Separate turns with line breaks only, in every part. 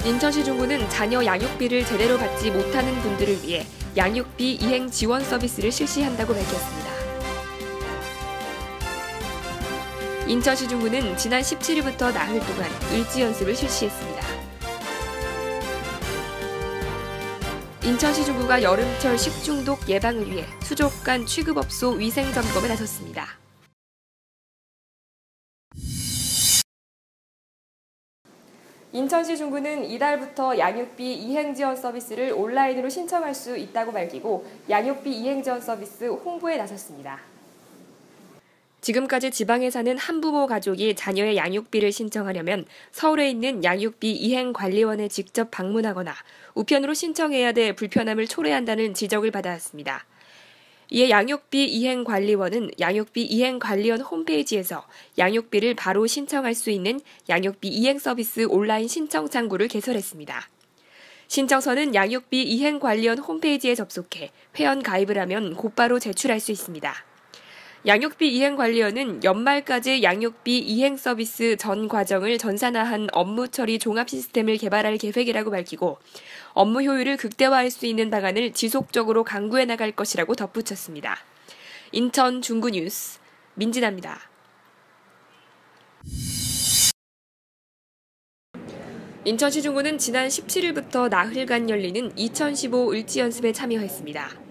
인천시 중구는 자녀 양육비를 제대로 받지 못하는 분들을 위해 양육비 이행 지원 서비스를 실시한다고 밝혔습니다. 인천시 중구는 지난 17일부터 나흘 동안 을지 연습을 실시했습니다. 인천시 중구가 여름철 식중독 예방을 위해 수족관 취급업소 위생 점검에 나섰습니다. 인천시 중구는 이달부터 양육비 이행 지원 서비스를 온라인으로 신청할 수 있다고 밝히고 양육비 이행 지원 서비스 홍보에 나섰습니다. 지금까지 지방에 사는 한부모 가족이 자녀의 양육비를 신청하려면 서울에 있는 양육비 이행 관리원에 직접 방문하거나 우편으로 신청해야 돼 불편함을 초래한다는 지적을 받아왔습니다. 이에 양육비 이행 관리원은 양육비 이행 관리원 홈페이지에서 양육비를 바로 신청할 수 있는 양육비 이행 서비스 온라인 신청 창구를 개설했습니다. 신청서는 양육비 이행 관리원 홈페이지에 접속해 회원 가입을 하면 곧바로 제출할 수 있습니다. 양육비 이행 관리원은 연말까지 양육비 이행 서비스 전 과정을 전산화한 업무 처리 종합 시스템을 개발할 계획이라고 밝히고 업무 효율을 극대화할 수 있는 방안을 지속적으로 강구해 나갈 것이라고 덧붙였습니다. 인천 중구 뉴스 민진아입니다. 인천시 중구는 지난 17일부터 나흘간 열리는 2015 을지연습에 참여했습니다.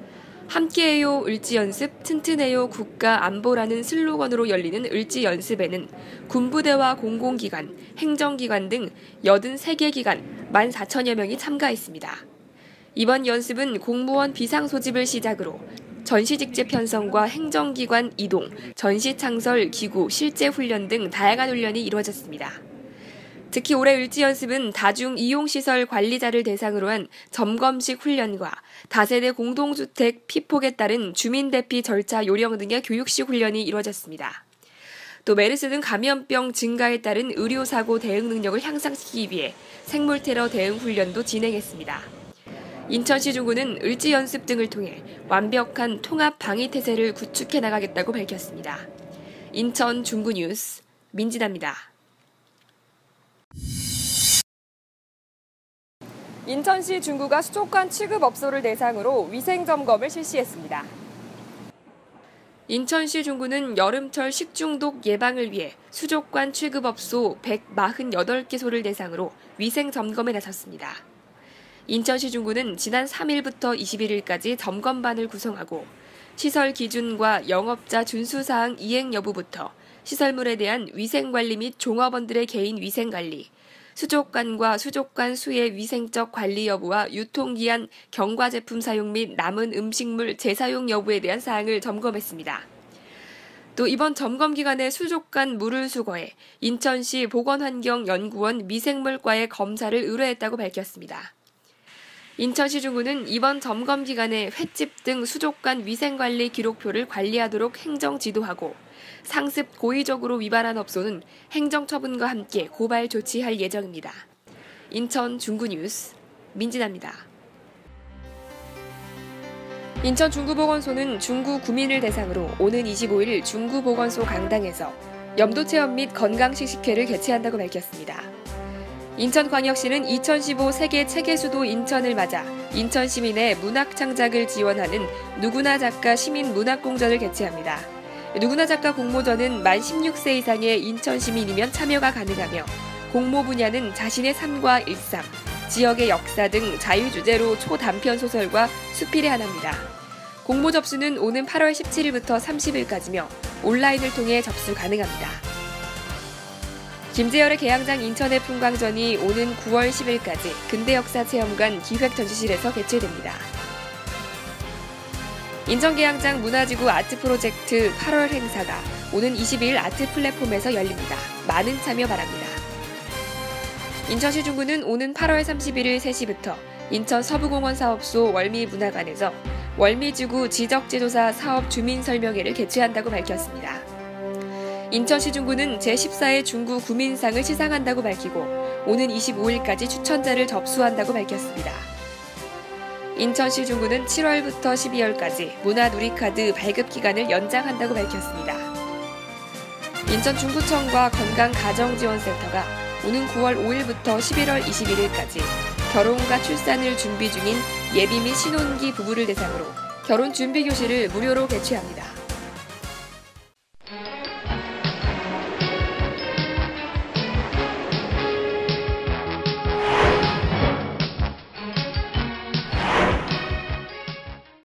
함께해요 을지연습, 튼튼해요 국가안보라는 슬로건으로 열리는 을지연습에는 군부대와 공공기관, 행정기관 등 83개 기관 14,000여 명이 참가했습니다. 이번 연습은 공무원 비상소집을 시작으로 전시직제 편성과 행정기관 이동, 전시창설, 기구, 실제 훈련 등 다양한 훈련이 이루어졌습니다. 특히 올해 을지연습은 다중이용시설 관리자를 대상으로 한 점검식 훈련과 다세대 공동주택 피폭에 따른 주민대피 절차 요령 등의 교육식 훈련이 이루어졌습니다. 또 메르스 등 감염병 증가에 따른 의료사고 대응 능력을 향상시키기 위해 생물테러 대응 훈련도 진행했습니다. 인천시 중구는 을지연습 등을 통해 완벽한 통합 방위태세를 구축해 나가겠다고 밝혔습니다. 인천 중구 뉴스 민진아입니다. 인천시 중구가 수족관 취급업소를 대상으로 위생점검을 실시했습니다. 인천시 중구는 여름철 식중독 예방을 위해 수족관 취급업소 148개소를 대상으로 위생점검에 나섰습니다. 인천시 중구는 지난 3일부터 21일까지 점검반을 구성하고 시설 기준과 영업자 준수사항 이행 여부부터 시설물에 대한 위생관리 및 종업원들의 개인 위생관리, 수족관과 수족관 수의 위생적 관리 여부와 유통기한, 경과제품 사용 및 남은 음식물 재사용 여부에 대한 사항을 점검했습니다. 또 이번 점검 기간에 수족관 물을 수거해 인천시 보건환경연구원 미생물과의 검사를 의뢰했다고 밝혔습니다. 인천시 중구는 이번 점검 기간에 횟집 등 수족관 위생관리 기록표를 관리하도록 행정 지도하고 상습 고의적으로 위반한 업소는 행정처분과 함께 고발 조치할 예정입니다. 인천 중구 뉴스 민진아입니다. 인천 중구보건소는 중구 구민을 대상으로 오는 25일 중구보건소 강당에서 염도체험 및 건강식식회를 개최한다고 밝혔습니다. 인천광역시는 2015 세계 책의 수도 인천을 맞아 인천 시민의 문학 창작을 지원하는 누구나 작가 시민 문학공전을 개최합니다. 누구나 작가 공모전은 만 16세 이상의 인천 시민이면 참여가 가능하며 공모 분야는 자신의 삶과 일상, 지역의 역사 등 자유주제로 초단편 소설과 수필에 한합니다. 공모 접수는 오는 8월 17일부터 30일까지며 온라인을 통해 접수 가능합니다. 김재열의 개항장 인천의 풍광전이 오는 9월 10일까지 근대역사체험관 기획전시실에서 개최됩니다. 인천계양장 문화지구 아트프로젝트 8월 행사가 오는 22일 아트 플랫폼에서 열립니다. 많은 참여 바랍니다. 인천시 중구는 오는 8월 31일 3시부터 인천 서부공원 사업소 월미문화관에서 월미지구 지적지도사 사업 주민설명회를 개최한다고 밝혔습니다. 인천시 중구는 제14회 중구 구민상을 시상한다고 밝히고 오는 25일까지 추천자를 접수한다고 밝혔습니다. 인천시 중구는 7월부터 12월까지 문화누리카드 발급기간을 연장한다고 밝혔습니다. 인천 중구청과 건강가정지원센터가 오는 9월 5일부터 11월 21일까지 결혼과 출산을 준비 중인 예비 및 신혼기 부부를 대상으로 결혼 준비 교실을 무료로 개최합니다.